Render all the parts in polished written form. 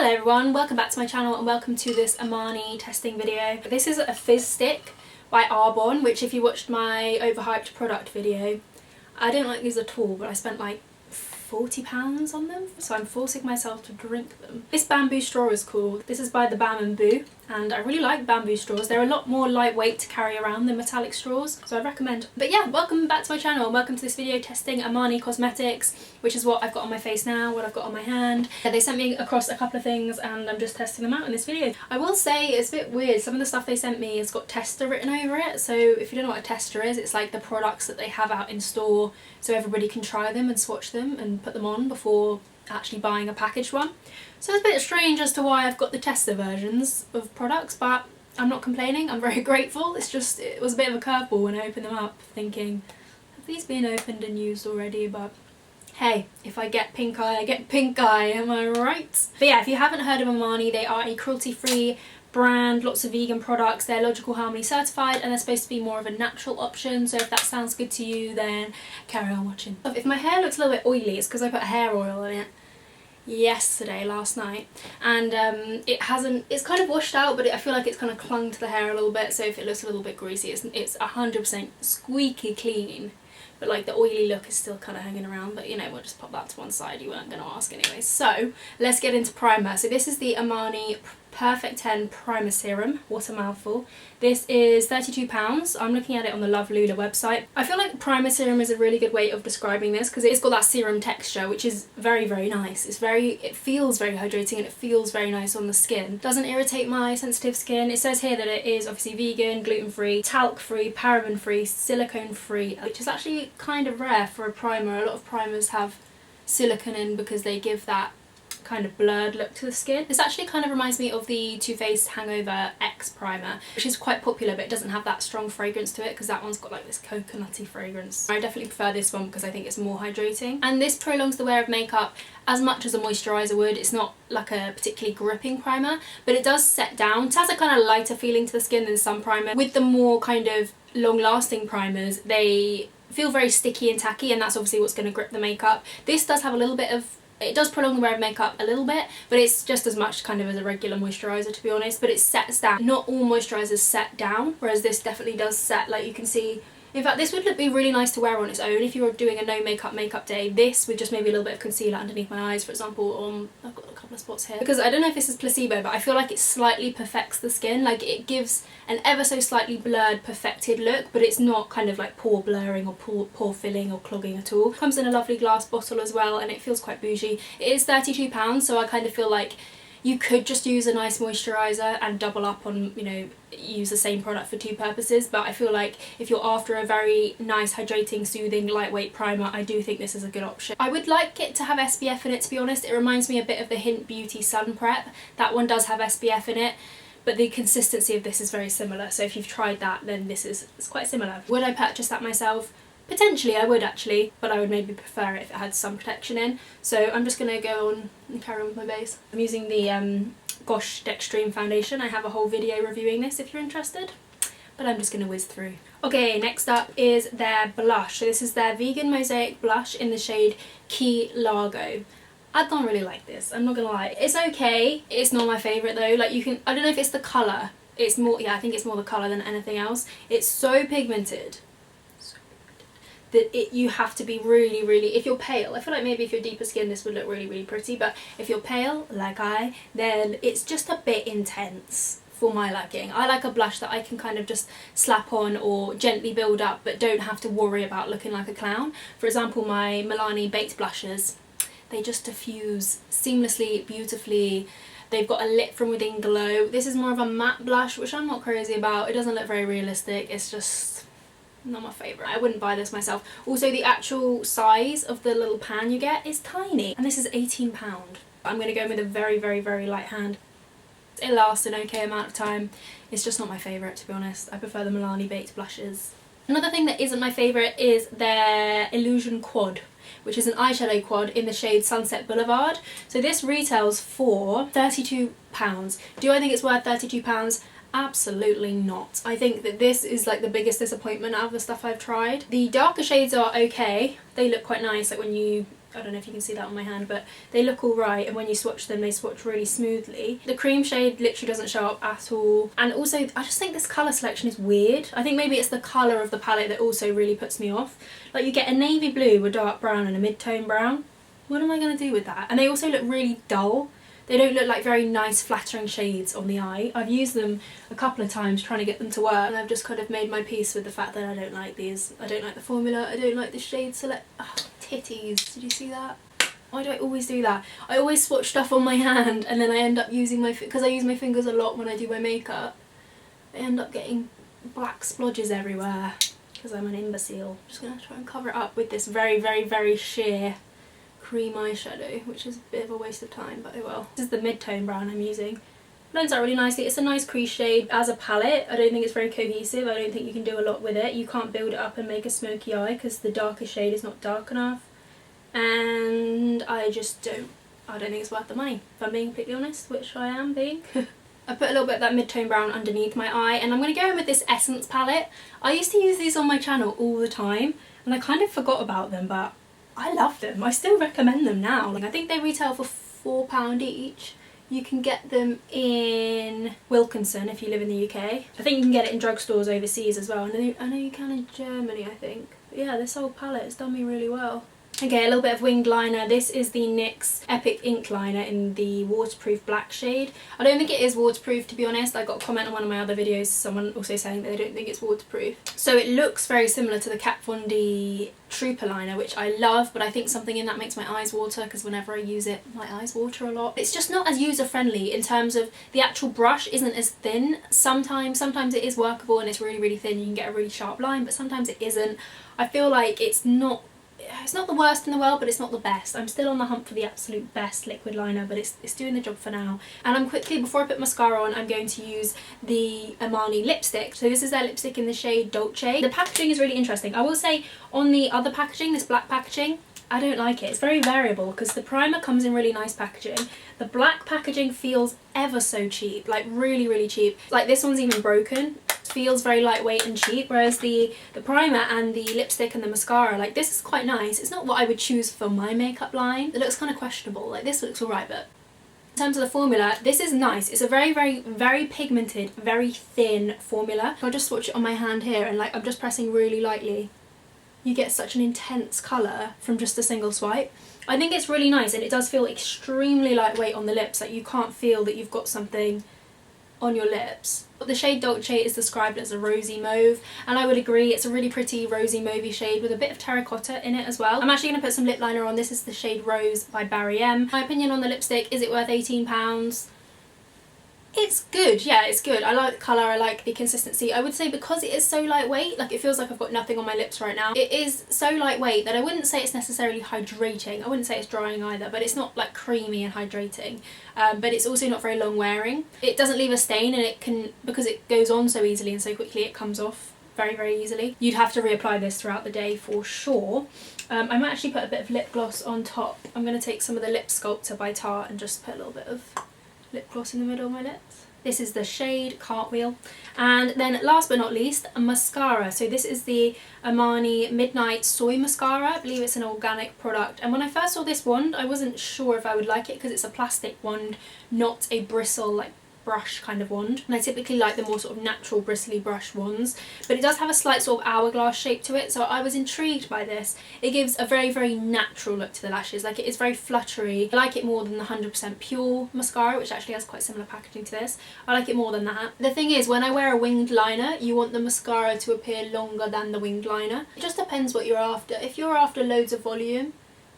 Hello everyone, welcome back to my channel and welcome to this Emani testing video. This is a fizz stick by Arbonne, which if you watched my overhyped product video, I didn't like these at all, but I spent like £40 on them, so I'm forcing myself to drink them. This bamboo straw is cool. This is by the Bamboo, and I really like bamboo straws. They're a lot more lightweight to carry around than metallic straws, so I recommend. But yeah, welcome back to my channel. Welcome to this video testing Emani Cosmetics, which is what I've got on my face now, what I've got on my hand. They sent me across a couple of things and I'm just testing them out in this video. I will say it's a bit weird. Some of the stuff they sent me has got tester written over it, so if you don't know what a tester is, it's like the products that they have out in store so everybody can try them and swatch them and put them on before actually buying a packaged one. So it's a bit strange as to why I've got the tester versions of products, but I'm not complaining, I'm very grateful. It's just, it was a bit of a curveball when I opened them up, thinking, have these been opened and used already? But hey, if I get pink eye, I get pink eye, am I right? But yeah, if you haven't heard of Emani, they are a cruelty-free brand, lots of vegan products, they're Logical Harmony certified and they're supposed to be more of a natural option, so if that sounds good to you then carry on watching. If my hair looks a little bit oily, it's because I put hair oil in it last night, and it's kind of washed out, but I feel like it's kind of clung to the hair a little bit, so if it looks a little bit greasy, it's 100% squeaky clean, but like the oily look is still kind of hanging around. But you know, we'll just pop that to one side, you weren't going to ask anyway. So let's get into primer. So this is the Emani Perfect 10 Primer Serum. What a mouthful. This is £32. I'm looking at it on the Love Lula website. I feel like primer serum is a really good way of describing this because it's got that serum texture, which is very, very nice. It feels very hydrating and it feels very nice on the skin. Doesn't irritate my sensitive skin. It says here that it is obviously vegan, gluten-free, talc-free, paraben-free, silicone-free, which is actually kind of rare for a primer. A lot of primers have silicone in because they give that kind of blurred look to the skin. This actually kind of reminds me of the Too Faced Hangover X primer, which is quite popular but it doesn't have that strong fragrance to it because that one's got like this coconutty fragrance. I definitely prefer this one because I think it's more hydrating, and this prolongs the wear of makeup as much as a moisturiser would. It's not like a particularly gripping primer, but it does set down. It has a kind of lighter feeling to the skin than some primer. With the more kind of long-lasting primers, they feel very sticky and tacky, and that's obviously what's going to grip the makeup. This does have a little bit of, it does prolong the wear of makeup a little bit, but it's just as much kind of as a regular moisturiser, to be honest, but it sets down. Not all moisturisers set down, whereas this definitely does set, like you can see. In fact, this would be really nice to wear on its own if you were doing a no makeup day. This with just maybe a little bit of concealer underneath my eyes, for example. I've got a couple of spots here. Because I don't know if this is placebo, but I feel like it slightly perfects the skin. Like it gives an ever so slightly blurred, perfected look, but it's not kind of like pore blurring or pore filling or clogging at all. Comes in a lovely glass bottle as well, and it feels quite bougie. It is £32, so I kind of feel like you could just use a nice moisturiser and double up on, you know, use the same product for two purposes, but I feel like if you're after a very nice, hydrating, soothing, lightweight primer, I do think this is a good option. I would like it to have SPF in it, to be honest. It reminds me a bit of the Hint Beauty Sun Prep. That one does have SPF in it, but the consistency of this is very similar, so if you've tried that, then this is quite similar. Would I purchase that myself? Potentially I would actually, but I would maybe prefer it if it had some protection in. So I'm just going to go on and carry on with my base. I'm using the Gosh Dextreme foundation. I have a whole video reviewing this if you're interested, but I'm just going to whiz through. Okay, next up is their blush. So this is their Vegan Mosaic Blush in the shade Key Largo. I don't really like this, I'm not gonna lie. It's okay, it's not my favourite though. Like you can, I don't know if it's the colour. It's more, yeah, I think it's more the colour than anything else. It's so pigmented that you have to be really, if you're pale, I feel like maybe if you're deeper skin this would look really pretty, but if you're pale like I, then it's just a bit intense for my liking. I like a blush that I can kind of just slap on or gently build up but don't have to worry about looking like a clown. For example, my Milani baked blushes, they just diffuse seamlessly, beautifully. They've got a lit from within glow. This is more of a matte blush, which I'm not crazy about. It doesn't look very realistic, it's just not my favourite. I wouldn't buy this myself. Also, the actual size of the little pan you get is tiny, and this is £18. I'm going to go in with a very light hand. It lasts an okay amount of time. It's just not my favourite, to be honest. I prefer the Milani baked blushes. Another thing that isn't my favourite is their Illusion Quad, which is an eyeshadow quad in the shade Sunset Boulevard. So this retails for £32. Do I think it's worth £32? Absolutely not. I think that this is like the biggest disappointment out of the stuff I've tried. The darker shades are okay. They look quite nice, like when you I don't know if you can see that on my hand, but they look alright, and when you swatch them they swatch really smoothly. The cream shade literally doesn't show up at all, and also I just think this colour selection is weird. I think maybe it's the colour of the palette that also really puts me off. Like you get a navy blue, a dark brown and a mid-tone brown. What am I going to do with that? And they also look really dull. They don't look like very nice flattering shades on the eye. I've used them a couple of times trying to get them to work, and I've just kind of made my peace with the fact that I don't like these. I don't like the formula, I don't like the shade select. Oh, titties, did you see that? Why do I always do that? I always swatch stuff on my hand and then I end up using my, because I use my fingers a lot when I do my makeup, I end up getting black splodges everywhere because I'm an imbecile. I'm just going to try and cover it up with this very, very, very sheer cream eyeshadow, which is a bit of a waste of time, but oh well. This is the mid-tone brown I'm using. Blends out really nicely. It's a nice crease shade. As a palette, I don't think it's very cohesive. I don't think you can do a lot with it. You can't build it up and make a smoky eye because the darker shade is not dark enough. And I don't think it's worth the money, if I'm being completely honest, which I am being. I put a little bit of that mid-tone brown underneath my eye, and I'm going to go in with this Essence palette. I used to use these on my channel all the time, and I kind of forgot about them, but I love them. I still recommend them now. Like, I think they retail for £4 each. You can get them in Wilkinson if you live in the UK. I think you can get it in drugstores overseas as well. I know you can in Germany, I think. But yeah, this whole palette has done me really well. Okay, a little bit of winged liner. This is the NYX Epic Ink Liner in the waterproof black shade. I don't think it is waterproof, to be honest. I got a comment on one of my other videos, someone also saying that they don't think it's waterproof. So it looks very similar to the Kat Von D Trooper liner, which I love, but I think something in that makes my eyes water because whenever I use it, my eyes water a lot. It's just not as user-friendly in terms of the actual brush isn't as thin. Sometimes it is workable and it's really, really thin. You can get a really sharp line, but sometimes it isn't. I feel like it's not the worst in the world, but it's not the best. I'm still on the hunt for the absolute best liquid liner, but it's doing the job for now. And I'm quickly, before I put mascara on, I'm going to use the Emani lipstick. So this is their lipstick in the shade Dolce. The packaging is really interesting. I will say on the other packaging, this black packaging, I don't like it. It's very variable because the primer comes in really nice packaging. The black packaging feels ever so cheap, like really, really cheap. Like this one's even broken. Feels very lightweight and cheap, whereas the primer and the lipstick and the mascara, like this is quite nice. It's not what I would choose for my makeup line. It looks kind of questionable. Like this looks alright, but in terms of the formula, this is nice. It's a very, very, very pigmented, very thin formula. I'll just swatch it on my hand here, and like I'm just pressing really lightly. You get such an intense colour from just a single swipe. I think it's really nice, and it does feel extremely lightweight on the lips. Like you can't feel that you've got something on your lips. The shade Dolce is described as a rosy mauve, and I would agree, it's a really pretty rosy mauvey shade with a bit of terracotta in it as well. I'm actually going to put some lip liner on. This is the shade Rose by Barry M. My opinion on the lipstick, is it worth £18? It's good, yeah, it's good. I like the colour, I like the consistency. I would say because it is so lightweight, like it feels like I've got nothing on my lips right now. It is so lightweight that I wouldn't say it's necessarily hydrating. I wouldn't say it's drying either, but it's not like creamy and hydrating. But it's also not very long wearing. It doesn't leave a stain, and it can, because it goes on so easily and so quickly, it comes off very, very easily. You'd have to reapply this throughout the day for sure. I might actually put a bit of lip gloss on top. I'm going to take some of the Lip Sculptor by Tarte and just put a little bit of lip gloss in the middle of my lips. This is the shade Cartwheel. And then last but not least, a mascara. So this is the Emani Midnight Soy Mascara. I believe it's an organic product. And when I first saw this wand, I wasn't sure if I would like it because it's a plastic wand, not a bristle like brush kind of wand, and I typically like the more sort of natural bristly brush wands, but it does have a slight sort of hourglass shape to it, so I was intrigued by this. It gives a very, very natural look to the lashes. Like, it is very fluttery. I like it more than the 100% Pure mascara, which actually has quite similar packaging to this. I like it more than that. The thing is, when I wear a winged liner, you want the mascara to appear longer than the winged liner. It just depends what you're after. If you're after loads of volume,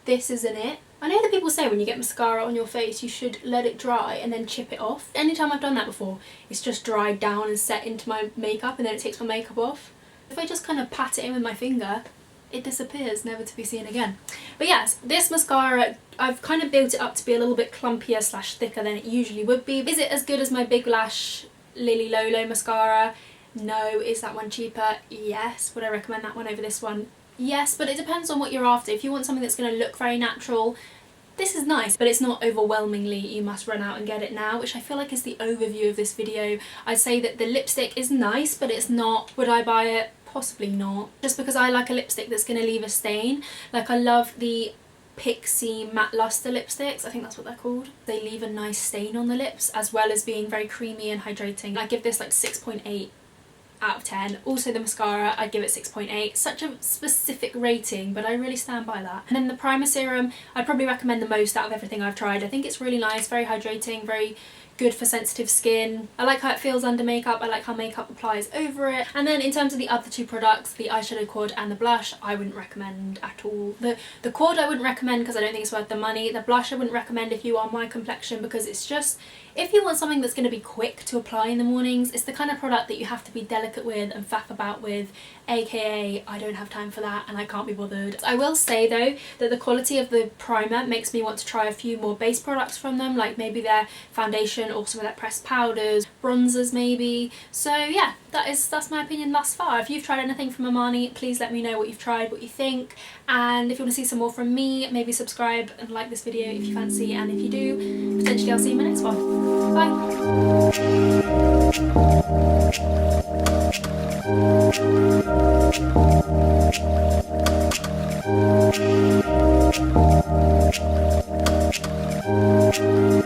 this isn't it. I know that people say when you get mascara on your face you should let it dry and then chip it off. Anytime I've done that before, it's just dried down and set into my makeup, and then it takes my makeup off. If I just kind of pat it in with my finger, it disappears, never to be seen again. But yes, this mascara, I've kind of built it up to be a little bit clumpier slash thicker than it usually would be. Is it as good as my Big Lash Lily Lolo mascara? No. Is that one cheaper? Yes. Would I recommend that one over this one? Yes, but it depends on what you're after. If you want something that's going to look very natural, this is nice, but it's not overwhelmingly you must run out and get it now, which I feel like is the overview of this video. I'd say that the lipstick is nice, but it's not, would I buy it? Possibly not. Just because I like a lipstick that's going to leave a stain. Like, I love the Pixie Matte Luster lipsticks, I think that's what they're called. They leave a nice stain on the lips as well as being very creamy and hydrating. I give this like 6.8 out of 10. Also the mascara, I'd give it 6.8. Such a specific rating, but I really stand by that. And then the primer serum, I'd probably recommend the most out of everything I've tried. I think it's really nice, very hydrating, very good for sensitive skin. I like how it feels under makeup, I like how makeup applies over it. And then in terms of the other two products, the eyeshadow quad and the blush, I wouldn't recommend at all. The quad I wouldn't recommend because I don't think it's worth the money. The blush I wouldn't recommend if you are my complexion, because it's just, if you want something that's going to be quick to apply in the mornings, it's the kind of product that you have to be delicate with and faff about with, aka I don't have time for that and I can't be bothered. I will say though that the quality of the primer makes me want to try a few more base products from them, like maybe their foundation or some of their pressed powders, bronzers maybe. So yeah, that's my opinion thus far. If you've tried anything from Emani, please let me know what you've tried, what you think, and if you want to see some more from me, maybe subscribe and like this video if you fancy, and if you do, potentially I'll see you in my next one. Bye!